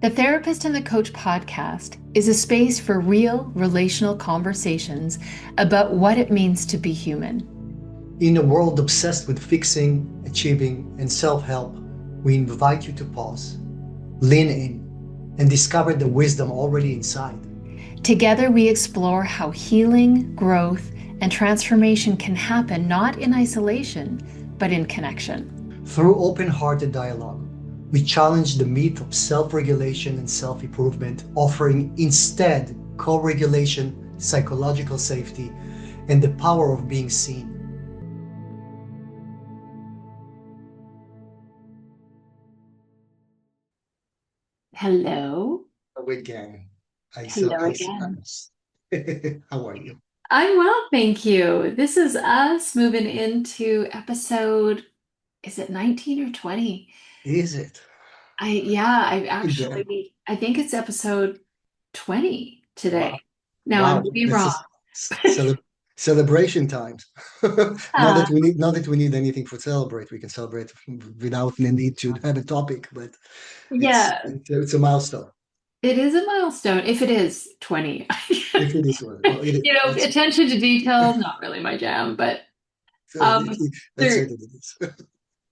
The Therapist and the Coach podcast is a space for real relational conversations about what it means to be human. In a world obsessed with fixing, achieving, and self help, we invite you to pause, lean in, and discover the wisdom already inside. Together, we explore how healing, growth, and transformation can happen not in isolation, but in connection. Through open hearted dialogue, we challenge the myth of self regulation and self improvement, offering instead co regulation, psychological safety, and the power of being seen. Hello. Again, I saw, Hello I, again. how are you? I'm well, thank you. This is us moving into episode, is it 19 or 20? Is it? I think it's episode 20 Wow. today. Now I Wow, may be this wrong. is celebration times. Uh, Not that we need anything for celebrate. We can celebrate without the need to have a topic, but yeah, it's a milestone. it is a milestone if it is 20. If it is well, it is. Attention to detail, not really my jam, but um, Let's say there that it is.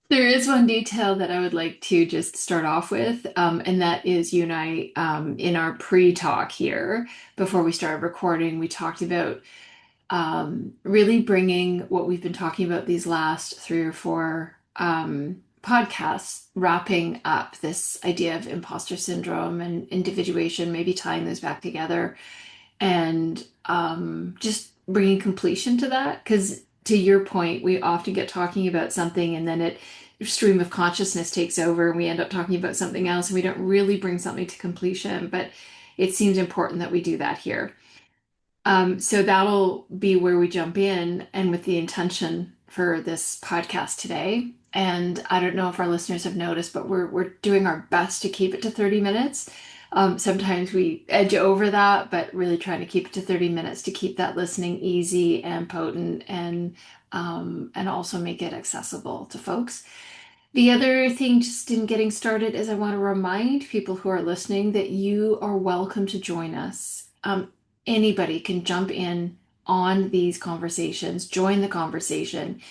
there is one detail that I would like to just start off with, and that is you and I, in our pre-talk here, before we started recording, we talked about really bringing what we've been talking about these last three or four podcasts, wrapping up this idea of imposter syndrome and individuation, maybe tying those back together and just bringing completion to that. Because to your point, we often get talking about something and then it stream of consciousness takes over and we end up talking about something else and we don't really bring something to completion. But it seems important that we do that here. So that'll be where we jump in and with the intention for this podcast today. And I don't know if our listeners have noticed, but we're doing our best to keep it to 30 minutes. Sometimes we edge over that, but really trying to keep it to 30 minutes to keep that listening easy and potent and also make it accessible to folks. The other thing, just in getting started, is I want to remind people who are listening that you are welcome to join us. Anybody can jump in on these conversations, join the conversation.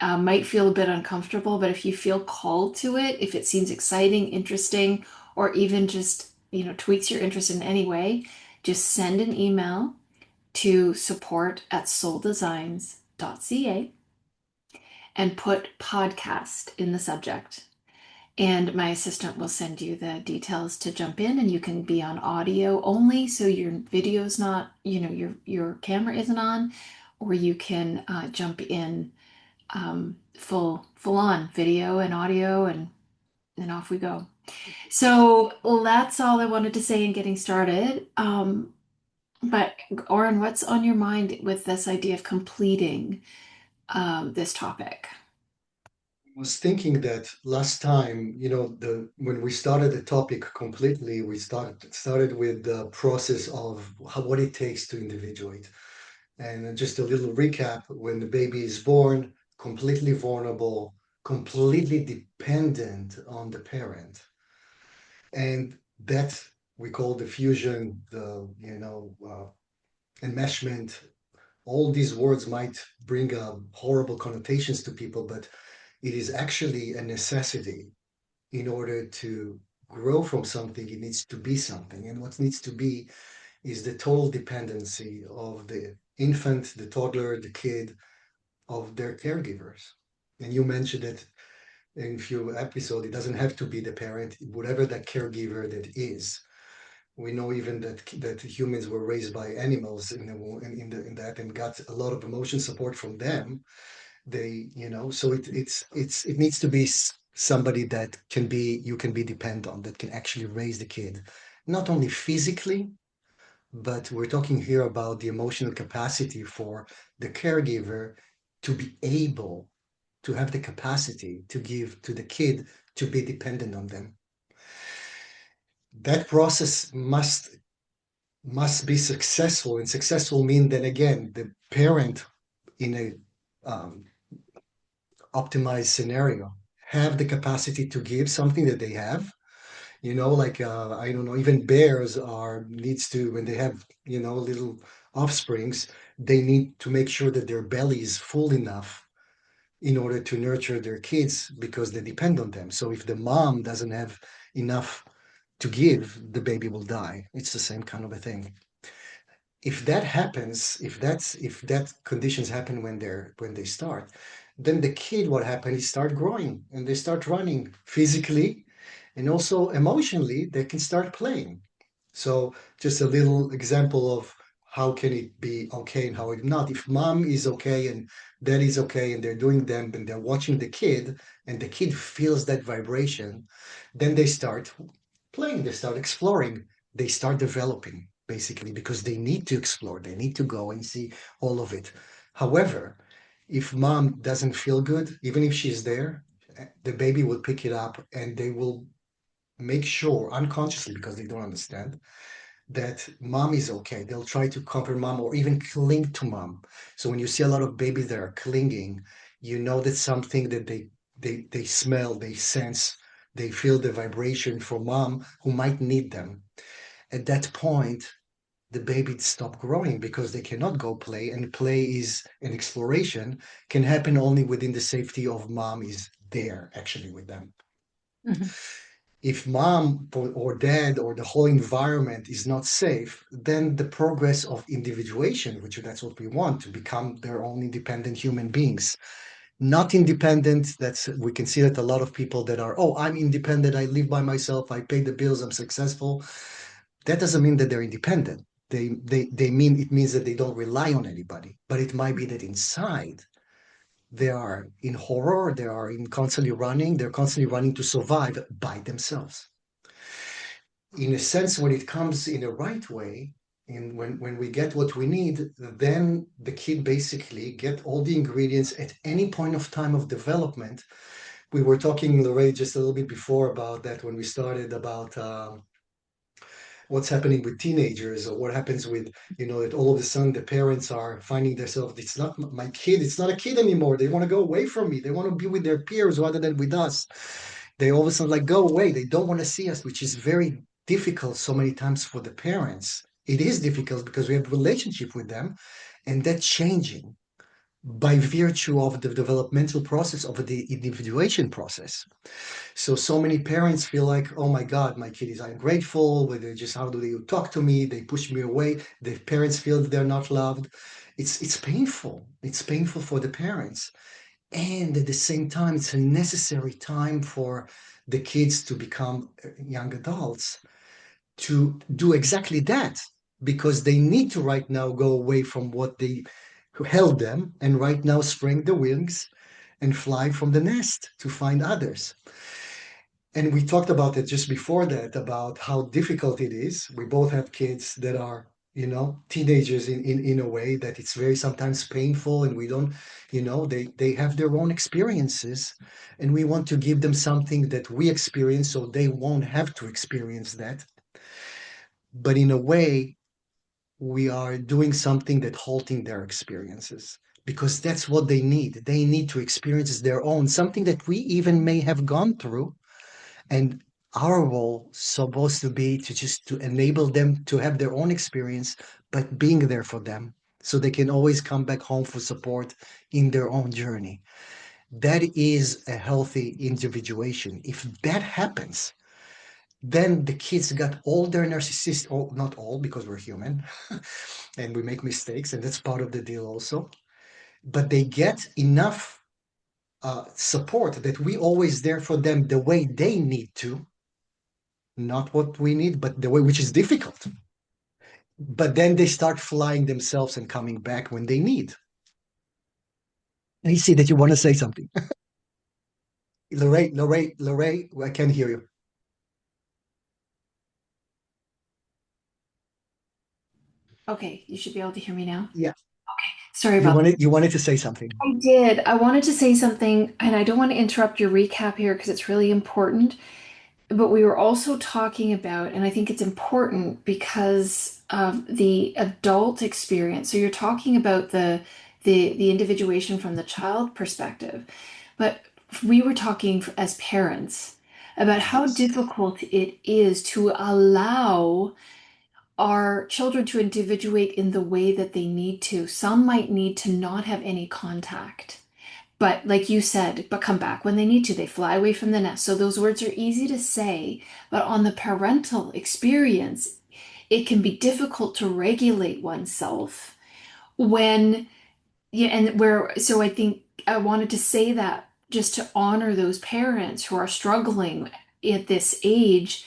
Might feel a bit uncomfortable, but if you feel called to it, if it seems exciting, interesting, or even just, tweaks your interest in any way, just send an email to support@souldesigns.ca and put podcast in the subject. And my assistant will send you the details to jump in, and you can be on audio only, so your video's not, your camera isn't on, or you can jump in full on video and audio, and off we go. So that's all I wanted to say in getting started. But Oren, what's on your mind with this idea of completing this topic? Was thinking that last time, the when we started the topic completely, we started with the process of what it takes to individuate. And just a little recap: when the baby is born, completely vulnerable, completely dependent on the parent, and that we call the fusion, enmeshment. All these words might bring horrible connotations to people, but it is actually a necessity. In order to grow from something, it needs to be something. And what needs to be is the total dependency of the infant, the toddler, the kid, of their caregivers. And you mentioned it in a few episodes, it doesn't have to be the parent, whatever that caregiver that is. We know even that humans were raised by animals in that and got a lot of emotion support from them. So it needs to be somebody that you can be dependent on, that can actually raise the kid, not only physically, but we're talking here about the emotional capacity for the caregiver to be able to have the capacity to give to the kid to be dependent on them. That process must be successful, and successful mean then again the parent in a optimized scenario have the capacity to give something that they have, Like I don't know, even bears are needs to when they have little offsprings, they need to make sure that their belly is full enough in order to nurture their kids because they depend on them. So if the mom doesn't have enough to give, the baby will die. It's the same kind of a thing. If that happens, if that conditions happen when they start, then the kid what happens is start growing and they start running physically and also emotionally they can start playing. So just a little example of how can it be okay and how it not. If mom is okay and dad is okay and they're doing them and they're watching the kid and the kid feels that vibration, then they start playing, they start exploring, they start developing basically because they need to explore, they need to go and see all of it. However, if mom doesn't feel good, even if she's there, the baby will pick it up and they will make sure unconsciously because they don't understand that mom is okay. They'll try to comfort mom or even cling to mom. So when you see a lot of babies that are clinging, you know that's something that they smell, they sense, they feel the vibration from mom who might need them. At that point, the baby stop growing because they cannot go play, and play is an exploration can happen only within the safety of mom is there actually with them. Mhm. If mom or dad or the whole environment is not safe, then the progress of individuation, which that's what we want to become their own independent human beings, not independent. That's we can see that a lot of people that are, oh, I'm independent, I live by myself, I pay the bills, I'm successful. That doesn't mean that they're independent. They mean it means that they don't rely on anybody. But it might be that inside they are in horror, they are in constantly running, they're constantly running to survive by themselves. In a sense, when it comes in a right way, and when we get what we need, then the kid basically get all the ingredients at any point of time of development. We were talking, Lerae, just a little bit before about that when we started about what's happening with teenagers or what happens with that all of a sudden the parents are finding themselves, it's not my kid, it's not a kid anymore, they want to go away from me, they want to be with their peers rather than with us. They all of a sudden like go away, they don't want to see us, which is very difficult so many times for the parents. It is difficult because we have relationship with them, and that's changing by virtue of the developmental process of the individuation process. So many parents feel like, oh my God, my kid is ungrateful. But they just how do they talk to me? They push me away. The parents feel that they're not loved. It's painful. It's painful for the parents. And at the same time, it's a necessary time for the kids to become young adults to do exactly that because they need to right now go away from what they held them and right now spread the wings and fly from the nest to find others. And we talked about it just before that about how difficult it is. We both have kids that are, teenagers in a way that it's very sometimes painful and we don't, they have their own experiences and we want to give them something that we experience so they won't have to experience that. But in a way, we are doing something that halting their experiences because that's what they need. They need to experience their own, something that we even may have gone through. And our role supposed to be to just to enable them to have their own experience, but being there for them so they can always come back home for support in their own journey. That is a healthy individuation. If that happens, then the kids got all their narcissist, or not all, because we're human and we make mistakes, and that's part of the deal also. But they get enough support that we always there for them the way they need to, not what we need, but the way which is difficult. But then they start flying themselves and coming back when they need. I see that you want to say something. Lerae, I can't hear you. Okay, you should be able to hear me now. Yeah, Sorry you about wanted you wanted to say something. I did. I wanted to say something, and I don't want to interrupt your recap here because it's really important. But we were also talking about, and I think it's important because of the adult experience. So you're talking about the individuation from the child perspective, but we were talking as parents about how Yes. difficult it is to allow our children to individuate in the way that they need to. Some might need to not have any contact. But like you said, but come back when they need to. They fly away from the nest. So those words are easy to say, but on the parental experience, it can be difficult to regulate oneself when, yeah, and where, so I think I wanted to say that just to honor those parents who are struggling at this age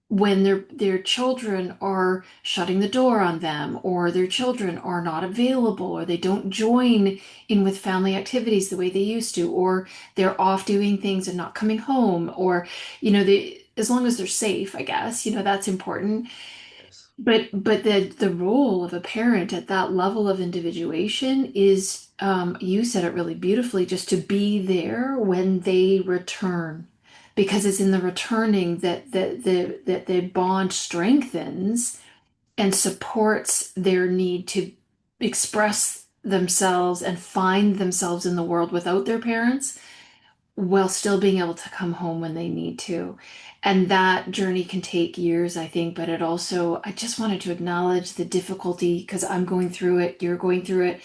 when their children are shutting the door on them, or their children are not available, or they don't join in with family activities the way they used to, or they're off doing things and not coming home, or as long as they're safe, I guess, that's important. Yes. But the role of a parent at that level of individuation is, you said it really beautifully, just to be there when they return, because it's in the returning that the bond strengthens and supports their need to express themselves and find themselves in the world without their parents, while still being able to come home when they need to. And that journey can take years, I think, but I just wanted to acknowledge the difficulty because I'm going through it, you're going through it,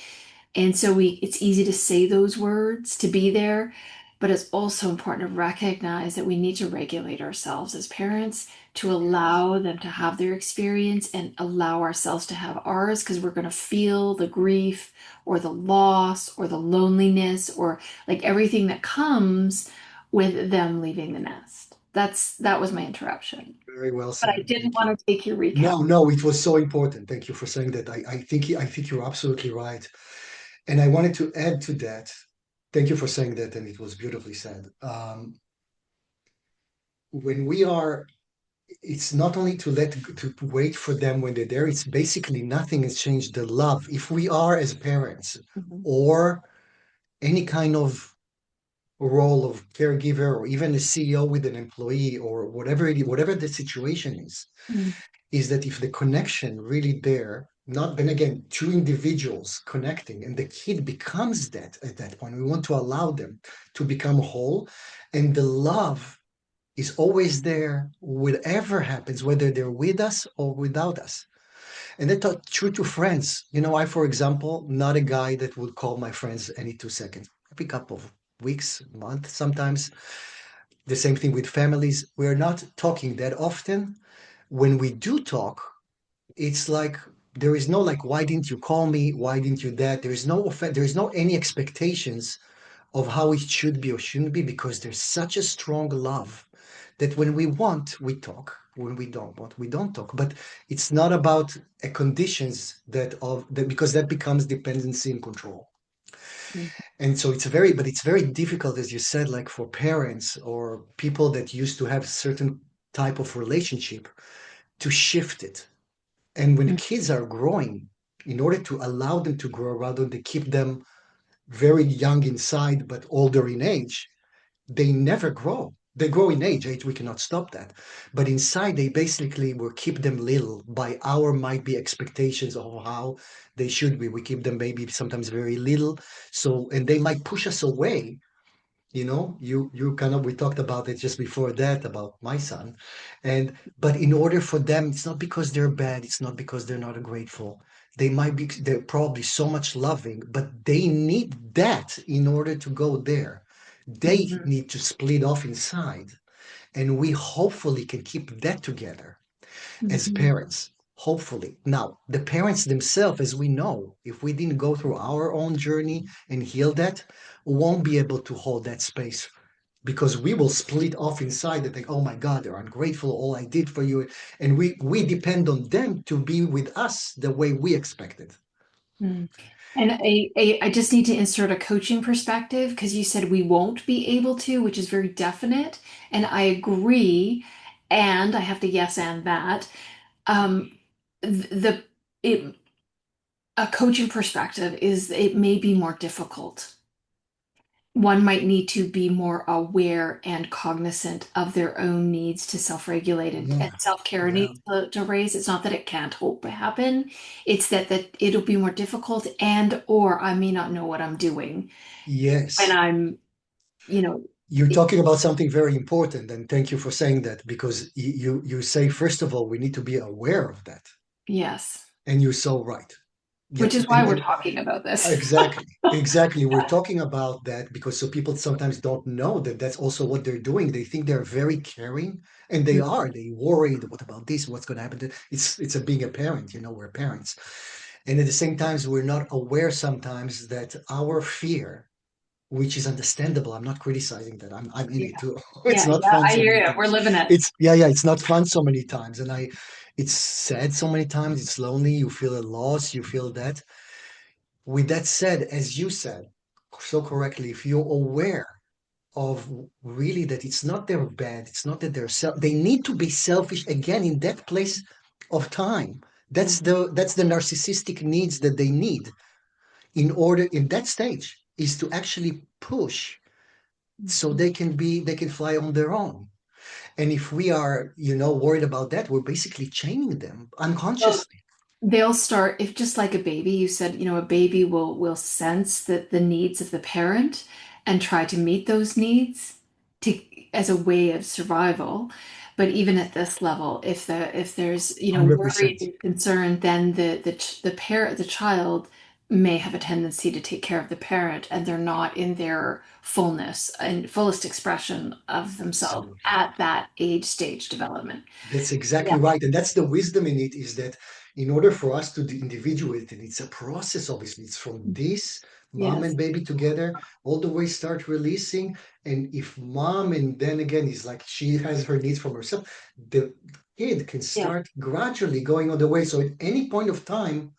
and so it's easy to say those words, to be there, but it's also important to recognize that we need to regulate ourselves as parents to Yes. allow them to have their experience and allow ourselves to have ours, because we're going to feel the grief or the loss or the loneliness or like everything that comes with them leaving the nest. That was my interruption. Very well But I said. didn't Thank you. want to take your recap. No, no, it was so important. Thank you for saying that. I think you're absolutely right. And I wanted to add to that. Thank you for saying that, and it was beautifully said. When we are, it's not only to wait for them when they're there. It's basically nothing has changed. The love, if we are as parents Mhm. or any kind of role of caregiver or even a CEO with an employee or whatever the situation is that if the connection really there, not then again, two individuals connecting and the kid becomes that at that point, we want to allow them to become whole. And the love is always there, whatever happens, whether they're with us or without us. And that's true to friends. I, for example, not a guy that would call my friends any 2 seconds, every couple of weeks, month, sometimes. The same thing with families. We're not talking that often. When we do talk, it's like there is no like, why didn't you call me? Why didn't you that? There is no offense. There is no any expectations of how it should be or shouldn't be because there's such a strong love that when we want, we talk. When we don't want, we don't talk. But it's not about a conditions that of that because that becomes dependency and control. Mhm. And so but it's very difficult, as you said, like for parents or people that used to have certain type of relationship to shift it. And when kids are growing, in order to allow them to grow rather than keep them very young inside but older in age, they never grow. They grow in age, we cannot stop that. But inside, they basically will keep them little by our might be expectations of how they should be. We keep them maybe sometimes very little. So, and they might push us away. You kind of we talked about it just before that about my son, but in order for them, it's not because they're bad, it's not because they're not grateful. They're probably so much loving, but they need that in order to go there. They Mhm. need to split off inside, and we hopefully can keep that together as Mhm. parents. Hopefully. Now, the parents themselves, as we know, if we didn't go through our own journey and heal that, won't be able to hold that space because we will split off inside and think, oh my God, they're ungrateful, all I did for you. And we depend on them to be with us the way we expected. Mm. And I just need to insert a coaching perspective because you said we won't be able to, which is very definite. And I agree. And I have to yes and that. Um, the it a coaching perspective is it may be more difficult. One might need to be more aware and cognizant of their own needs to self-regulate and Yeah, self-care yeah. needs to raise. It's not that it can't hope to happen. It's that it'll be more difficult and or I may not know what I'm doing when Yes. I'm, you know. You're talking about something very important, and thank you for saying that because you say first of all we need to be aware of that, Yes, and you're so right. Yeah, which is why we're and talking about this. exactly, exactly. We're talking about that because so people sometimes don't know that that's also what they're doing. They think they're very caring, and they are. They worried. What about this? What's going to happen? It's a being a parent. We're parents, and at the same time, we're not aware sometimes that our fear, which is understandable. I'm not criticizing that. I'm in Yeah, it too. It's yeah, not yeah. fun I so hear many you. We're times. living it. It's yeah, yeah. It's not fun so many times, and it's sad so many times. It's lonely. You feel a loss. You feel that. With that said, as you said so correctly, if you're aware of really that it's not their bad, it's not that they need to be selfish again in that place of time. Mm, That's the narcissistic needs that they need in order in that stage is to actually push so mhm. they can fly on their own. And if we are, worried about that, we're basically chaining them Well, unconsciously. they'll start if just like a baby, you said, a baby will sense that the needs of the parent and try to meet those needs to as a way of survival. But even at this level, if there's, 100%. worry and concern, then the child may have a tendency to take care of the parent and they're not in their fullness and fullest expression of themselves Absolutely. at that age stage development. That's exactly Yeah. right. And that's the wisdom in it is that in order for us to individuate, and it's a process, obviously, it's from this mom Yes. and baby together all the way start releasing. And if mom, and then again, is like she has her needs from herself, the kid can Yeah. start gradually going on the way. So at any point of time,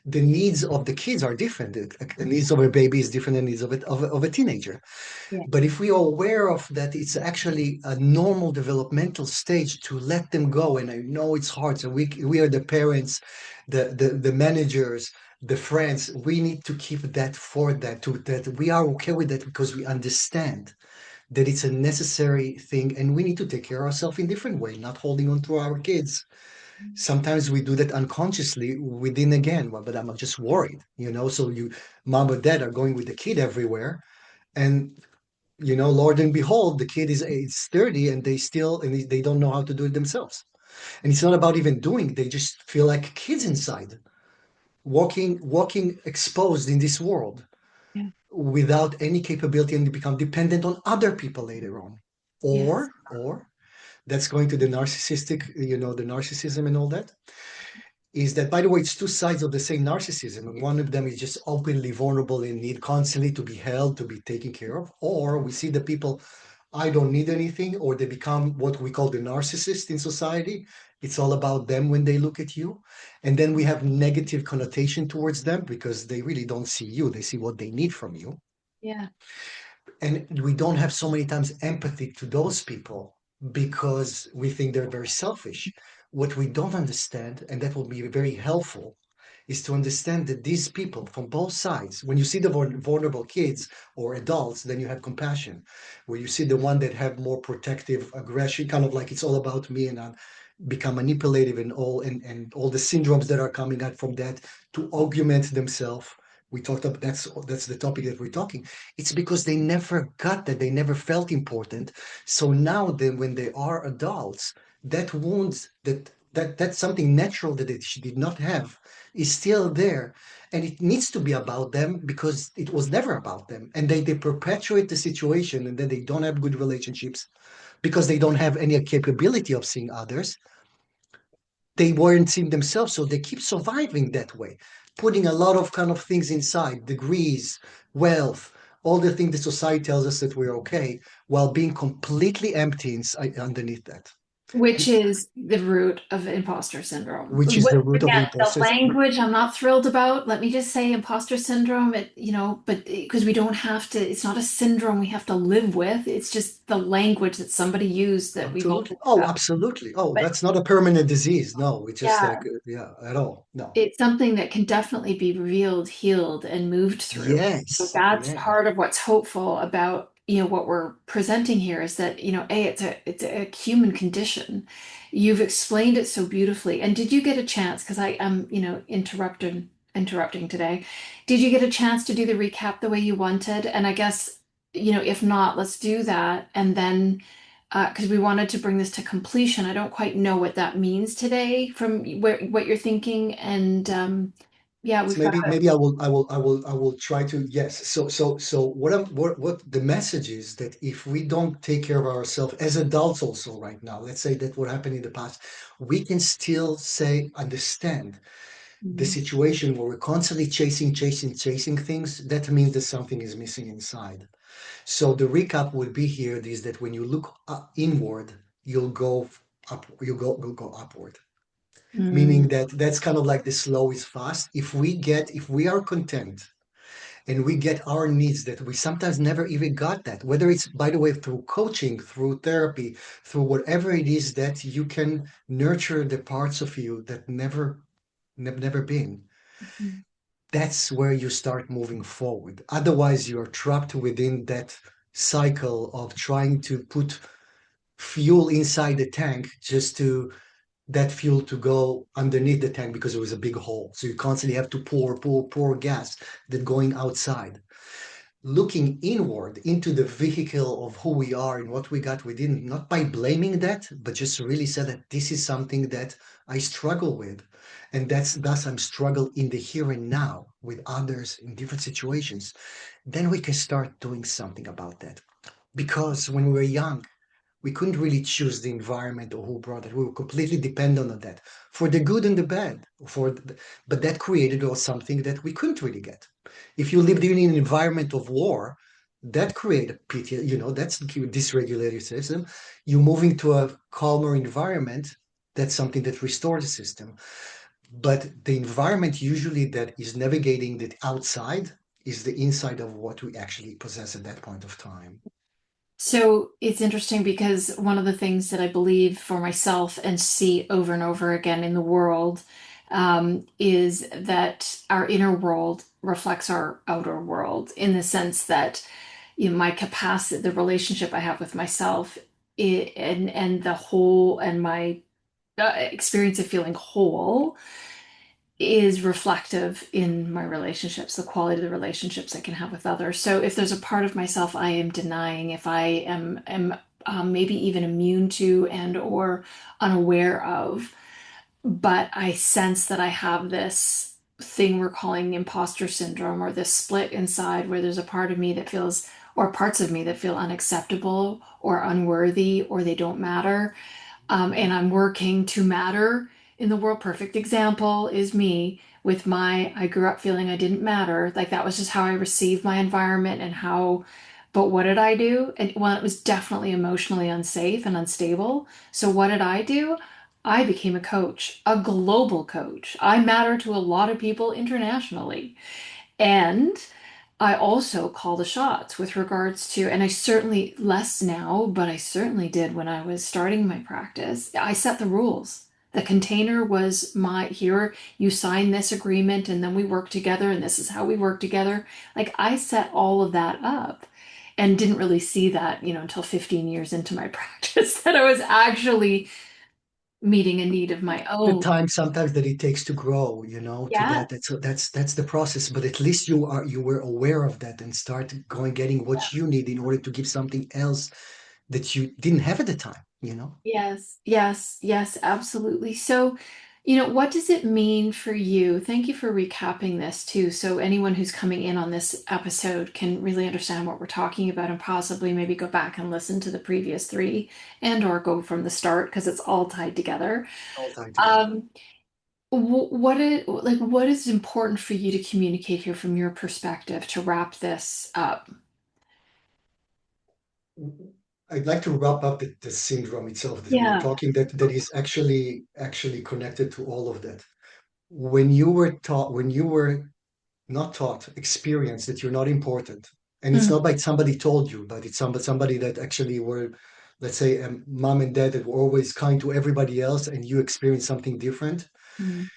the needs of the kids are different. The needs of a baby is different than the needs of a teenager. Yeah. But if we are aware of that, it's actually a normal developmental stage to let them go. And I know it's hard. So we are the parents, the managers, the friends. We need to keep that for that, that we are okay with that because we understand that it's a necessary thing and we need to take care of ourselves in different way, not holding on to our kids. Sometimes we do that unconsciously within again, but I'm just worried, so mom or dad are going with the kid everywhere. And Lord and behold, the kid is 30 and they don't know how to do it themselves. And it's not about even doing, they just feel like kids inside, walking exposed in this world Yeah. without any capability and they become dependent on other people later on. Yes. Or that's going to the narcissistic, the narcissism and all that. Is that, by the way, it's two sides of the same narcissism. And one of them is just openly vulnerable and need constantly to be held, to be taken care of. Or we see the people, I don't need anything, or they become what we call the narcissist in society. It's all about them when they look at you. And then we have negative connotation towards them because they really don't see you. They see what they need from you. Yeah. And we don't have so many times empathy to those people because we think they're very selfish. What we don't understand, and that will be very helpful, is to understand that these people from both sides, when you see the vulnerable kids or adults, then you have compassion. Where you see the one that have more protective aggression, kind of like it's all about me and I become manipulative and all the syndromes that are coming out from that to augment themselves. We talked about that's the topic that we're talking. It's because they never got that, they never felt important. So now then when they are adults, that wounds that's something natural that they did not have is still there. And it needs to be about them because it was never about them. And they perpetuate the situation and then they don't have good relationships because they don't have any capability of seeing others. They weren't seeing themselves, so they keep surviving that way, putting a lot of kind of things inside, degrees, wealth, all the things that society tells us that we're okay, while being completely empty underneath that, Which is the root of imposter syndrome. which is What, the root of again, the impulses. language I'm not thrilled about. Let me just say imposter syndrome, but because we don't have to, it's not a syndrome we have to live with. It's just the language that somebody used that we've all Absolutely. picked Oh, up. absolutely. Oh, But that's not a permanent disease. No, it's just like, yeah, yeah, at all. No. it's something that can definitely be revealed, healed, and moved through. So Yes. that's Yeah. part of what's hopeful about, what we're presenting here is that, it's a human condition. You've explained it so beautifully. And did you get a chance, because I am, interrupting today. Did you get a chance to do the recap the way you wanted? And I guess if not, let's do that. And then, because we wanted to bring this to completion, I don't quite know what that means today from what you're thinking. And yeah, So we've got maybe I will try to, yes. So what the message is that if we don't take care of ourselves as adults also right now, let's say that what happened in the past, we can still say understand the to. situation where we're constantly chasing things. That means that something is missing inside. So the recap would be here is that when you look inward, you'll go go upward, Mm, meaning that that's kind of like the slow is fast. If we are content and we get our needs that we sometimes never even got, that whether it's, by the way, through coaching, through therapy, through whatever it is, that you can nurture the parts of you that never been, mhm. that's where you start moving forward. Otherwise you're trapped within that cycle of trying to put fuel inside the tank, just to that fuel to go underneath the tank because it was a big hole. So you constantly have to pour gas that going outside. Looking inward into the vehicle of who we are and what we got within, not by blaming that, but just really said that this is something that I struggle with. And that's thus I'm struggle in the here and now with others in different situations. Then we can start doing something about that. Because when we were young, we couldn't really choose the environment or who brought it. We were completely dependent on that for the good and the bad. But that created us something that we couldn't really get. If you lived in an environment of war, that created PT, that's dysregulated system. You moving to a calmer environment, that's something that restores the system. But the environment usually that is navigating the outside is the inside of what we actually possess at that point of time. So it's interesting because one of the things that I believe for myself and see over and over again in the world is that our inner world reflects our outer world in the sense that my capacity, the relationship I have with myself, and the whole and my experience of feeling whole is reflective in my relationships, the quality of the relationships I can have with others. So if there's a part of myself I am denying, if I am maybe even immune to and or unaware of, but I sense that I have this thing we're calling imposter syndrome, or this split inside where there's a part of me that feels, or parts of me that feel unacceptable or unworthy or they don't matter, and I'm working to matter in the world. Perfect example is me with I grew up feeling I didn't matter. Like that was just how I received my environment and how, but what did I do? And well, it was definitely emotionally unsafe and unstable. So what did I do? I became a coach, a global coach. I matter to a lot of people internationally. And I also call the shots with regards to, and I certainly less now, but I certainly did when I was starting my practice. I set the rules. The container was here, you sign this agreement, and then we work together, and this is how we work together. Like I set all of that up and didn't really see that, until 15 years into my practice, that I was actually meeting a need of my The own. time sometimes that it takes to grow, to Yeah. that. That's the process. But at least you were aware of that and start going getting what you need in order to give something else that you didn't have at the time. Yes, yes, yes, absolutely. So, what does it mean for you? Thank you for recapping this too. So anyone who's coming in on this episode can really understand what we're talking about and possibly maybe go back and listen to the previous three and or go from the start because it's all tied together. All tied together. Um, what is important for you to communicate here from your perspective to wrap this up? I'd like to wrap up the syndrome itself that we were Yeah. talking, that is actually connected to all of that. When you were not taught, experienced that you're not important, and it's Mm, not like somebody told you, but it's somebody that actually were, let's say, mom and dad that were always kind to everybody else, and you experience something different. mm,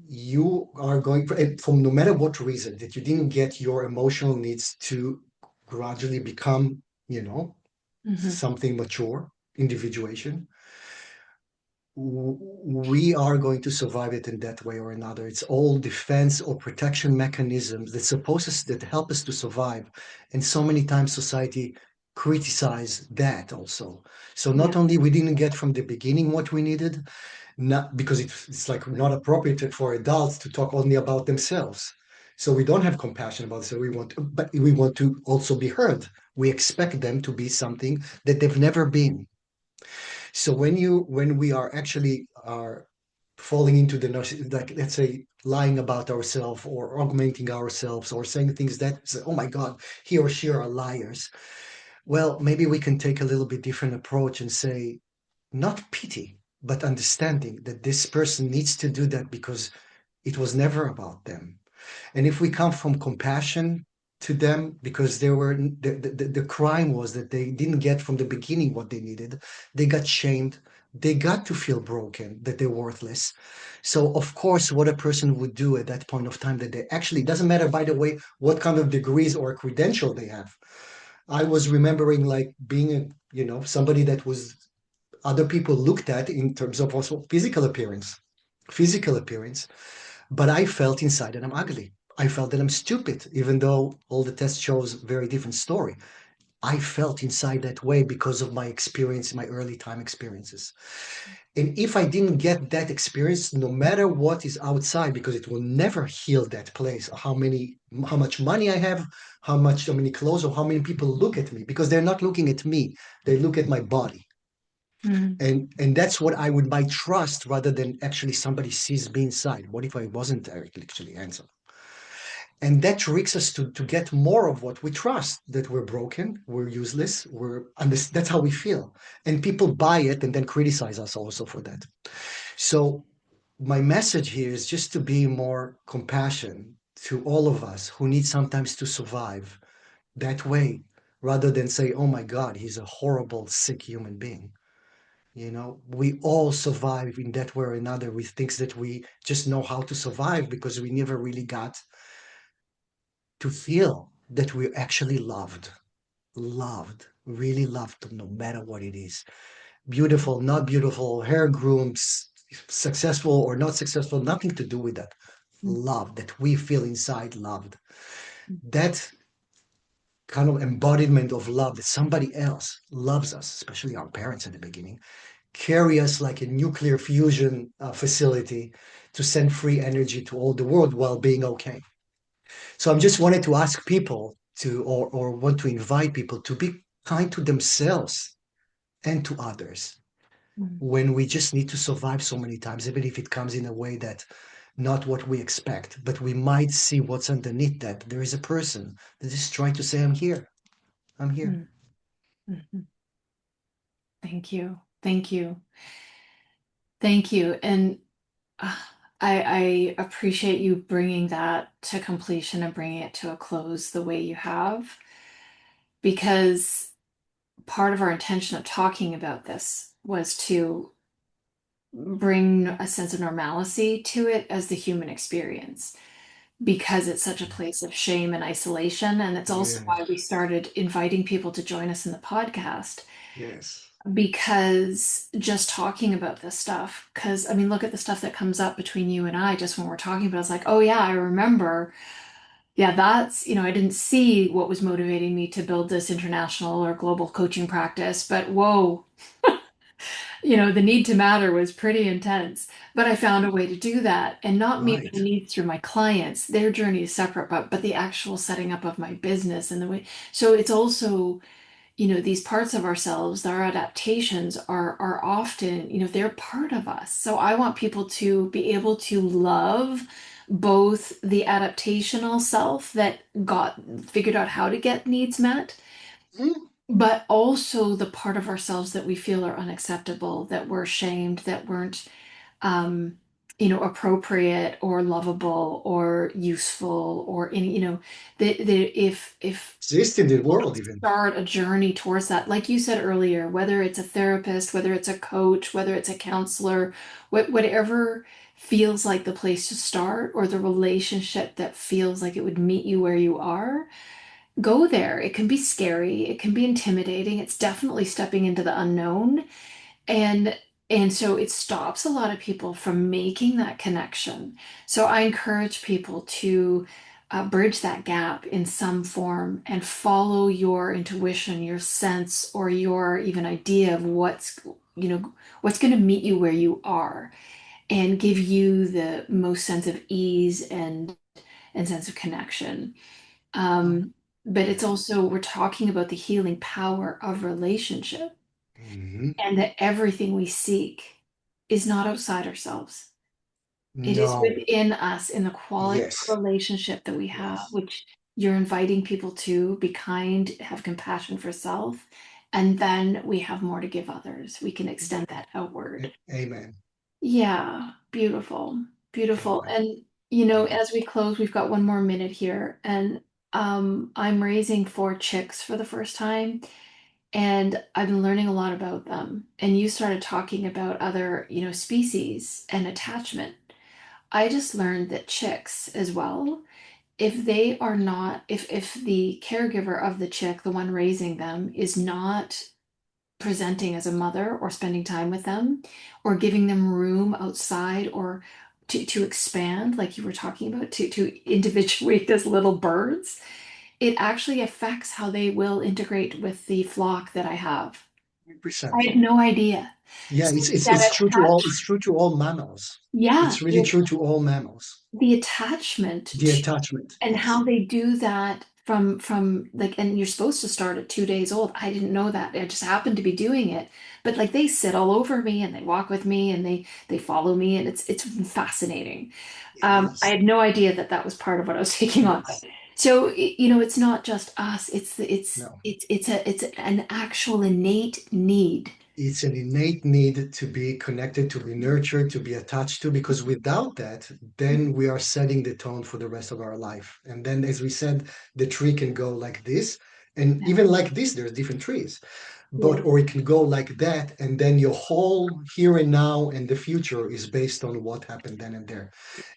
You are going from no matter what reason that you didn't get your emotional needs to gradually become, mhm, something mature, individuation. we are going to survive it in that way or another. It's all defense or protection mechanisms that that help us to survive. And so many times society criticize that also. So not Yeah. only we didn't get from the beginning what we needed, not because it's like not appropriate for adults to talk only about themselves. So we don't have compassion about it. So but we want to also be heard. We expect them to be something that they've never been. So when we are actually are falling into like let's say lying about ourselves or augmenting ourselves or saying things that say, oh my God, he or she are liars. Well, maybe we can take a little bit different approach and say, not pity, but understanding that this person needs to do that because it was never about them. And if we come from compassion to them, because the crime was that they didn't get from the beginning what they needed, they got shamed, they got to feel broken, that they're worthless. So, of course, what a person would do at that point of time, that they actually, doesn't matter, by the way, what kind of degrees or credential they have. I was remembering like being somebody that was other people looked at in terms of also physical appearance, but I felt inside that I'm ugly. I felt that I'm stupid, even though all the tests shows very different story. I felt inside that way because of my experience, my early time experiences. And if I didn't get that experience, no matter what is outside, because it will never heal that place, how much money I have, how many clothes, or how many people look at me, because they're not looking at me, they look at my body. Mm. And that's what I would might trust rather than actually somebody sees me inside. What if I wasn't actually handsome? And that tricks us to get more of what we trust, that we're broken, we're useless, and that's how we feel. And people buy it and then criticize us also for that. So my message here is just to be more compassion to all of us who need sometimes to survive that way, rather than say, oh my God, he's a horrible, sick human being. We all survive in that way or another with things that we just know how to survive because we never really got to feel that we're actually loved, really loved, no matter what it is. Beautiful, not beautiful, hair grooms, successful or not successful, nothing to do with that. Mm. Love that we feel inside loved. That kind of embodiment of love that somebody else loves us, especially our parents at the beginning, carry us like a nuclear fusion facility to send free energy to all the world while being okay. So I'm just wanted to ask people or want to invite people to be kind to themselves and to others Mm. when we just need to survive so many times, even if it comes in a way that not what we expect, but we might see what's underneath that. There is a person that is trying to say, I'm here. I'm here. Mm. Mhm. Thank you. Thank you. Thank you. And uh, I appreciate you bringing that to completion and bringing it to a close the way you have, because part of our intention of talking about this was to bring a sense of normalcy to it as the human experience, because it's such a place of shame and isolation. And it's also Yes. why we started inviting people to join us in the podcast, Yes. because just talking about this stuff, because I mean, look at the stuff that comes up between you and I just when we're talking about it, it's like, oh yeah, I remember. Yeah, that's, I didn't see what was motivating me to build this international or global coaching practice, but whoa, the need to matter was pretty intense. But I found a way to do that and not meet Right. my needs through my clients. Their journey is separate, but the actual setting up of my business and the way. So it's also, these parts of ourselves, our adaptations are often, they're part of us. So I want people to be able to love both the adaptational self that got figured out how to get needs met, Mm. but also the part of ourselves that we feel are unacceptable, that we're shamed, that weren't um, appropriate or lovable or useful or any, if Exist in the world even. start a journey towards that, like you said earlier, whether it's a therapist, whether it's a coach, whether it's a counselor, whatever feels like the place to start, or the relationship that feels like it would meet you where you are, go there. It can be scary, it can be intimidating, it's definitely stepping into the unknown. And And so it stops a lot of people from making that connection. So I encourage people to bridge that gap in some form and follow your intuition, your sense, or your even idea of what's going to meet you where you are and give you the most sense of ease and sense of connection. Oh, But it's yeah. also, we're talking about the healing power of relationship Hmm. and that everything we seek is not outside ourselves. It is No. within us in the quality of Yes. relationship that we have, Yes. which you're inviting people to be kind, have compassion for self, and then we have more to give others. We can extend that outward. Amen. Yeah, beautiful, beautiful. Amen. And Amen. as we close, we've got one more minute here, and I'm raising four chicks for the first time, and I've been learning a lot about them. And you started talking about other, species and attachment. I just learned that chicks as well, if they are not, if the caregiver of the chick, the one raising them, is not presenting as a mother or spending time with them or giving them room outside or to expand, like you were talking about, to individuate as little birds, it actually affects how they will integrate with the flock that I have. I 100%. had no idea. Yeah, So it's that true to all, attach, it's true to all mammals. yeah, It's really true to all mammals. the attachment The attachment. and Yes. how they do that from like, and you're supposed to start at 2 days old. I didn't know that. I just happened to be doing it. But like they sit all over me and they walk with me and they follow me and it's fascinating. It I is. had no idea that that was part of what I was taking on. Yes. So it's not just us. No. It's an actual innate need. It's an innate need to be connected, to be nurtured, to be attached to, because without that, then we are setting the tone for the rest of our life. And then, as we said, the tree can go like this, and even like this, there's different trees. Yeah. But or it can go like that, and then your whole here and now and the future is based on what happened then and there.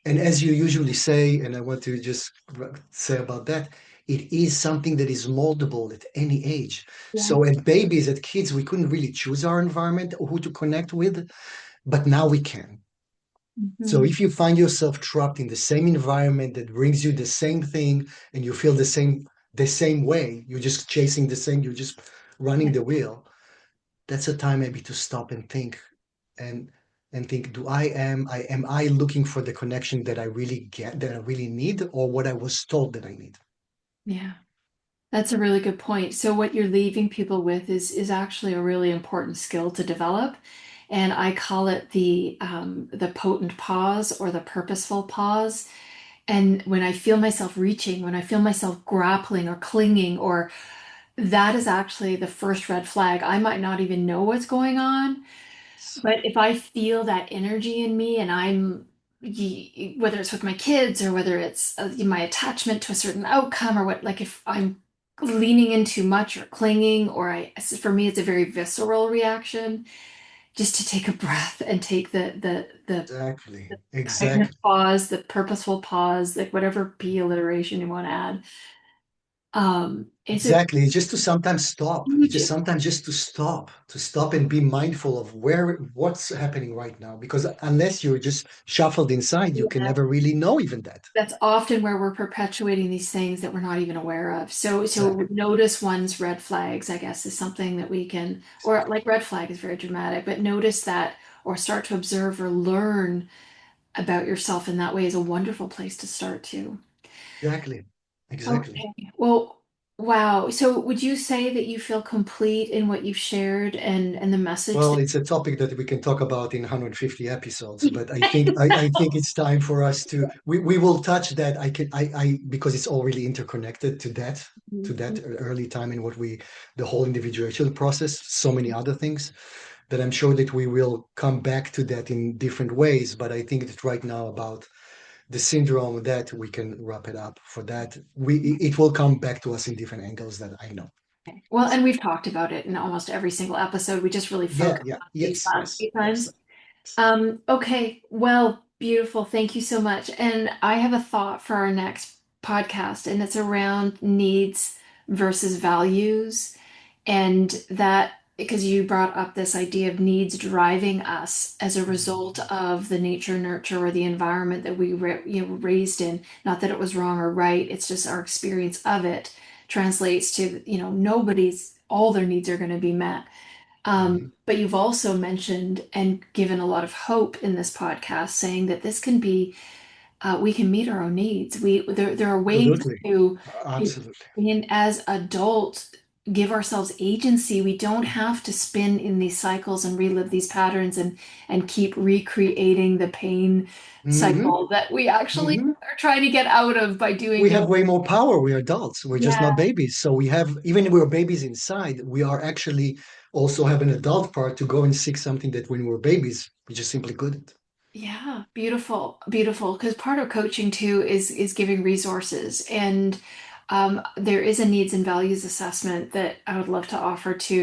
And as you usually say, and I want to just say about that, it is something that is moldable at any age. Yeah. So at babies, at kids, we couldn't really choose our environment or who to connect with, but now we can. So Mhm. if you find yourself trapped in the same environment that brings you the same thing and you feel the same way, you're just chasing the same, you're just running the wheel, that's a time maybe to stop and think and think, am I looking for the connection that I really get, that I really need, or what I was told that I need? Yeah. That's a really good point. So what you're leaving people with is actually a really important skill to develop, and I call it the potent pause or the purposeful pause. And when I feel myself reaching, when I feel myself grappling or clinging, or that is actually the first red flag. I might not even know what's going on, but if I feel that energy in me and whether it's with my kids or whether it's my attachment to a certain outcome or what, like if I'm leaning in too much or clinging, for me, it's a very visceral reaction just to take a breath and take Exactly, the kindness exactly, pause, the purposeful pause, like whatever P alliteration you want to add. It's a exactly. It's just to sometimes stop. It's huge, just sometimes just to stop and be mindful of what's happening right now. Because unless you're just shuffled inside, you can yeah. never really know even that. That's often where we're perpetuating these things that we're not even aware of. So Exactly, notice one's red flags, I guess, is something that we can, or exactly, like red flag is very dramatic, but notice that or start to observe or learn about yourself in that way is a wonderful place to start too. exactly, exactly. Okay. Well, wow. So would you say that you feel complete in what you've shared and the message Well, that it's a topic that we can talk about in 150 episodes, but I think it's time for us to we will touch that. I because it's all really interconnected to that early time in what we the whole individuation process, so many other things that I'm sure that we will come back to that in different ways. But I think that right now about the syndrome that we can wrap it up for that. It will come back to us in different angles that I know. well, and we've talked about it in almost every single episode. We just really Yeah, focus yeah, on these yes, last yes, few yes. times. Okay, well, beautiful. Thank you so much. And I have a thought for our next podcast, and it's around needs versus values. And that because you brought up this idea of needs driving us as a result Mhm. of the nature, nurture, or the environment that we were raised in. Not that it was wrong or right, it's just our experience of it translates to, nobody's, all their needs are going to be met. Mhm. But you've also mentioned and given a lot of hope in this podcast, saying that this can be, we can meet our own needs. There are ways Absolutely. to, Absolutely. in as adults, give ourselves agency. We don't have to spin in these cycles and relive these patterns and keep recreating the pain Hmm. cycle that we actually Hmm. are trying to get out of by doing We no. have way more power. We're adults. We're just Yeah. not babies. So we have, even if we're babies inside, we are actually also have an adult part to go and seek something that when we were babies, we just simply couldn't. Yeah, beautiful, beautiful. Because part of coaching too is giving resources, and there is a needs and values assessment that I would love to offer to.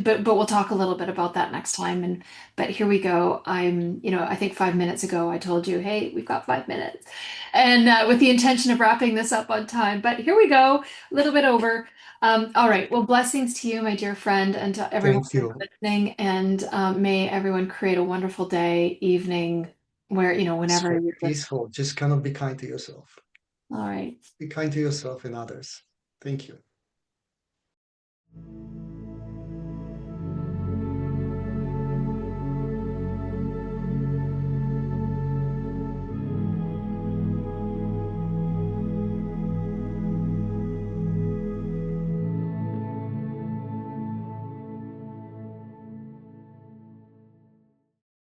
But we'll talk a little bit about that next time. And but here we go. I think 5 minutes ago I told you, hey, we've got 5 minutes, and with the intention of wrapping this up on time. But here we go, a little bit over. All right. Well, blessings to you, my dear friend, and to everyone Thank who's you. listening. And may everyone create a wonderful day, evening, whenever So you're listening. peaceful. Just kind of be kind to yourself. All right. Be kind to yourself and others. Thank you.